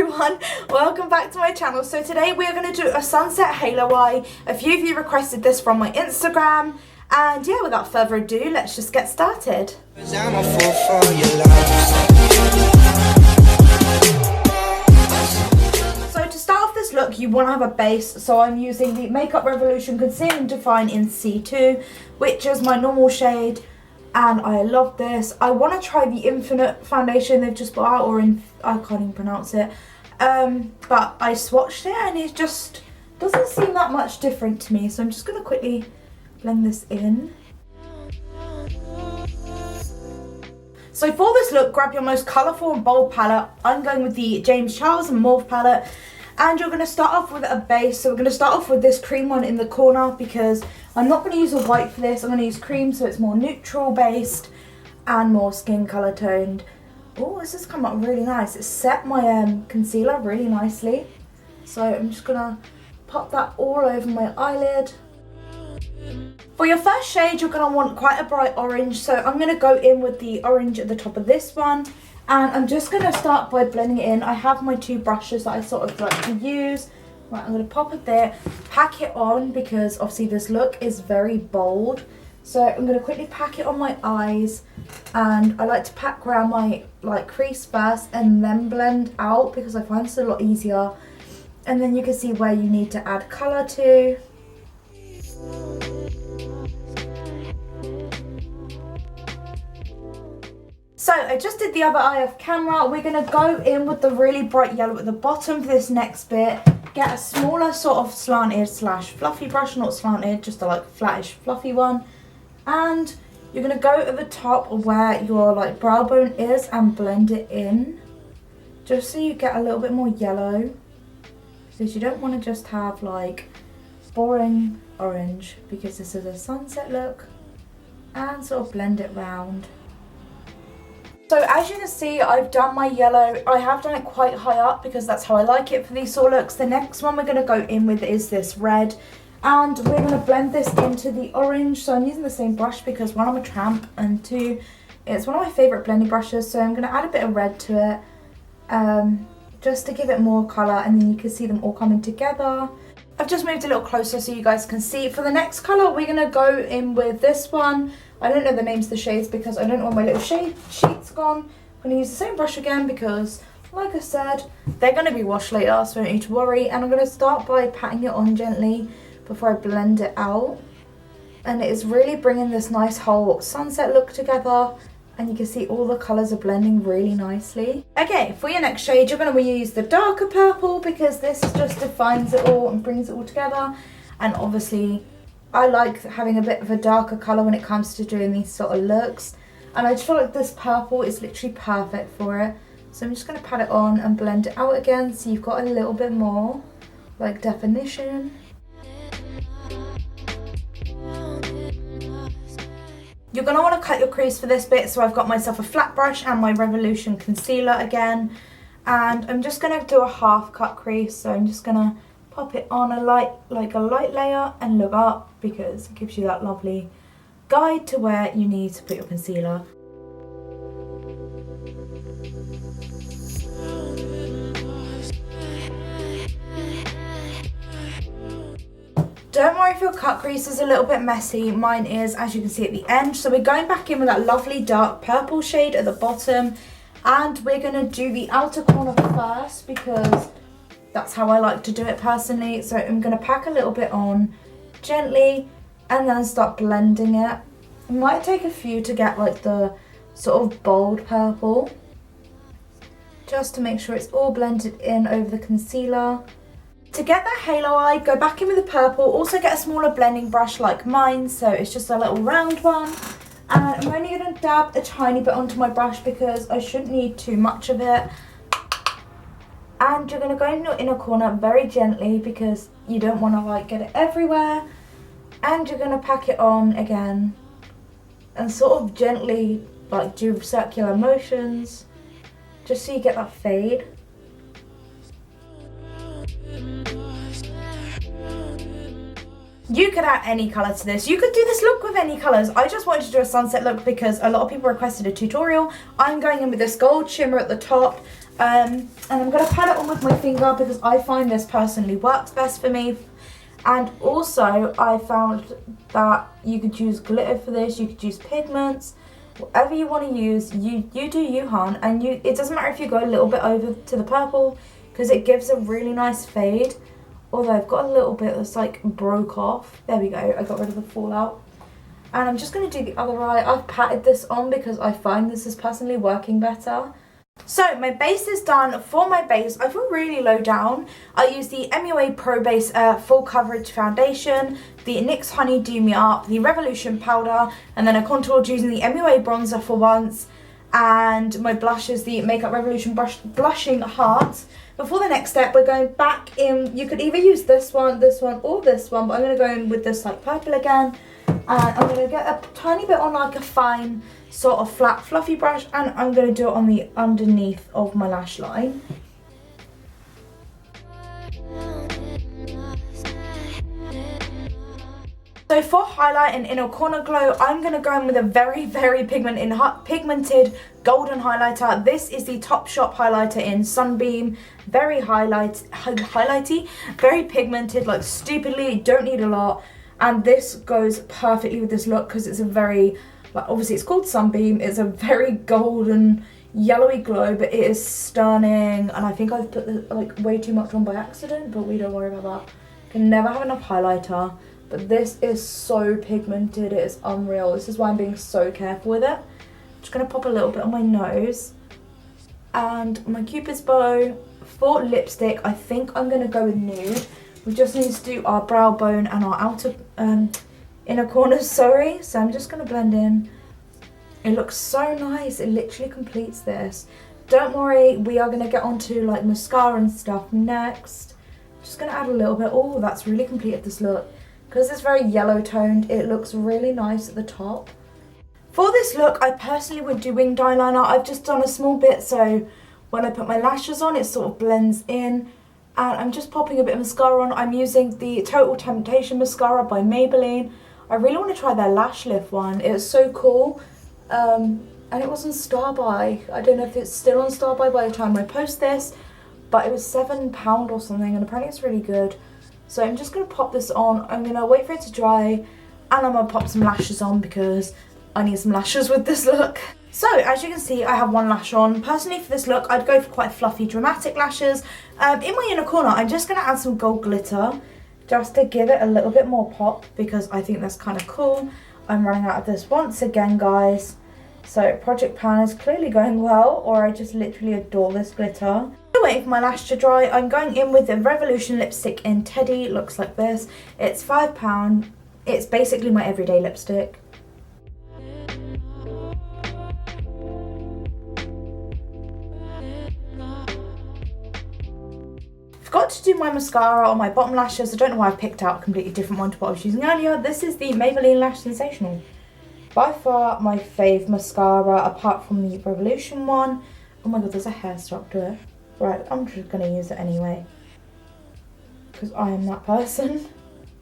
everyone, welcome back to my channel. So today we are going to do a sunset halo eye. A few of you requested this from my Instagram, and yeah, without further ado, let's just get started. So to start off this look, you want to have a base, so I'm using the Makeup Revolution Conceal and Define in C2, which is my normal shade. And I love this. I want to try the Infinite foundation they've just brought out, or I can't even pronounce it. But I swatched it and it just doesn't seem that much different to me. So I'm just going to quickly blend this in. So for this look, grab your most colourful and bold palette. I'm going with the James Charles and Morphe palette. And you're going to start off with a base. So we're going to start off with this cream one in the corner because I'm not going to use a white for this. I'm going to use cream so it's more neutral based and more skin colour toned. Oh, this has come out really nice. It's set my concealer really nicely. So I'm just going to pop that all over my eyelid. For your first shade, you're going to want quite a bright orange. So I'm going to go in with the orange at the top of this one. And I'm just going to start by blending it in. I have my two brushes that I sort of like to use. Right, I'm going to pop it there, pack it on because obviously this look is very bold. So I'm going to quickly pack it on my eyes, and I like to pack around my crease first and then blend out because I find it's a lot easier. And then you can see where you need to add colour to. So I just did the other eye off camera. We're going to go in with the really bright yellow at the bottom for this next bit. Get a smaller sort of slanted slash fluffy brush, not slanted, just a like flattish fluffy one. And you're going to go at the top of where your like brow bone is and blend it in. Just so you get a little bit more yellow. Because you don't want to just have like boring orange, because this is a sunset look. And sort of blend it round. So as you can see, I've done my yellow. I have done it quite high up because that's how I like it for these sort of looks. The next one we're going to go in with is this red. And we're going to blend this into the orange. So I'm using the same brush because one, I'm a tramp, and two, it's one of my favourite blending brushes. So I'm going to add a bit of red to it just to give it more colour, and then you can see them all coming together. I've just moved a little closer so you guys can see. For the next colour, we're going to go in with this one. I don't know the names of the shades because I don't know where my little shade sheet's gone. I'm going to use the same brush again because, like I said, they're going to be washed later, so I don't need to worry. And I'm going to start by patting it on gently before I blend it out. And it is really bringing this nice whole sunset look together. And you can see all the colours are blending really nicely. Okay, for your next shade, you're going to use the darker purple because this just defines it all and brings it all together. And obviously, I like having a bit of a darker colour when it comes to doing these sort of looks. And I just feel like this purple is literally perfect for it. So I'm just going to pat it on and blend it out again so you've got a little bit more like definition. You're going to want to cut your crease for this bit, so I've got myself a flat brush and my Revolution concealer again. And I'm just going to do a half cut crease, so I'm just going to pop it on a light layer and look up because it gives you that lovely guide to where you need to put your concealer. Don't worry if your cut crease is a little bit messy. Mine is, as you can see at the end. So we're going back in with that lovely dark purple shade at the bottom, and we're going to do the outer corner first because that's how I like to do it personally. So I'm going to pack a little bit on gently and then start blending it. It might take a few to get like the sort of bold purple, just to make sure it's all blended in over the concealer. To get that halo eye, go back in with the purple. Also get a smaller blending brush like mine, so it's just a little round one. And I'm only going to dab a tiny bit onto my brush because I shouldn't need too much of it. And you're going to go in your inner corner very gently because you don't want to like get it everywhere. And you're going to pack it on again and sort of gently like do circular motions just so you get that fade. You could add any colour to this. You could do this look with any colours. I just wanted to do a sunset look because a lot of people requested a tutorial. I'm going in with this gold shimmer at the top. And I'm going to pat it on with my finger because I find this personally works best for me. And also I found that you could use glitter for this, you could use pigments, whatever you want to use, you do you, hon. And it doesn't matter if you go a little bit over to the purple because it gives a really nice fade. Although I've got a little bit that's like broke off. There we go, I got rid of the fallout. And I'm just going to do the other eye. I've patted this on because I find this is personally working better. So my base is done. For my base, I feel really low down. I use the MUA Pro Base Full Coverage Foundation, the NYX Honey Do Me Up, the Revolution Powder, and then I contoured using the MUA Bronzer for once. And my blush is the Makeup Revolution Blushing Heart. Before the next step, we're going back in. You could either use this one, or this one, but I'm going to go in with this like purple again. And I'm going to get a tiny bit on like a fine sort of flat fluffy brush, and I'm going to do it on the underneath of my lash line. So for highlight and inner corner glow, I'm going to go in with a very pigmented golden highlighter. This is the Topshop highlighter in Sunbeam. Very highlighty, very pigmented, like stupidly, don't need a lot. And this goes perfectly with this look because it's a very, like, obviously it's called Sunbeam. It's a very golden, yellowy glow, but it is stunning. And I think I've put the, like, way too much on by accident, but we don't worry about that. Can never have enough highlighter. But this is so pigmented, it is unreal. This is why I'm being so careful with it. I'm just going to pop a little bit on my nose. And my Cupid's bow. For lipstick, I think I'm going to go with nude. We just need to do our brow bone and our outer inner corners, sorry. So I'm just going to blend in. It looks so nice. It literally completes this. Don't worry, we are going to get onto like mascara and stuff next. Just going to add a little bit. Oh, that's really completed this look. Because it's very yellow toned, it looks really nice at the top. For this look, I personally would do winged eyeliner. I've just done a small bit, so when I put my lashes on, it sort of blends in. And I'm just popping a bit of mascara on. I'm using the Total Temptation mascara by Maybelline. I really want to try their lash lift one. It's so cool. And it was on Starbuy. I don't know if it's still on Starbuy by the time I post this, but it was £7 or something, and apparently it's really good. So I'm just going to pop this on. I'm going to wait for it to dry, and I'm going to pop some lashes on because I need some lashes with this look. So as you can see, I have one lash on. Personally for this look, I'd go for quite fluffy, dramatic lashes. In my inner corner, I'm just going to add some gold glitter just to give it a little bit more pop because I think that's kind of cool. I'm running out of this once again, guys. So Project Pan is clearly going well, or I just literally adore this glitter. Waiting for my lash to dry, I'm going in with the Revolution lipstick in Teddy. It looks like this. It's £5. It's basically my everyday lipstick. Forgot to do my mascara on my bottom lashes. I don't know why I picked out a completely different one to what I was using earlier. This is the Maybelline Lash Sensational. By far my fave mascara apart from the Revolution one. Oh my god, there's a hair stuck to it. Right, I'm just going to use it anyway, because I am that person.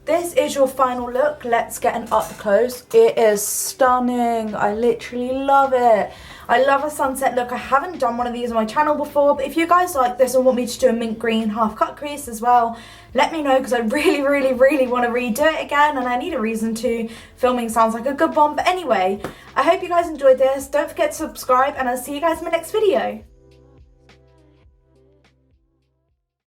This is your final look. Let's get an up close. It is stunning. I literally love it. I love a sunset look. I haven't done one of these on my channel before, but if you guys like this and want me to do a mint green half cut crease as well, let me know, because I really want to redo it again, and I need a reason to. Filming sounds like a good one, but anyway, I hope you guys enjoyed this. Don't forget to subscribe, and I'll see you guys in my next video.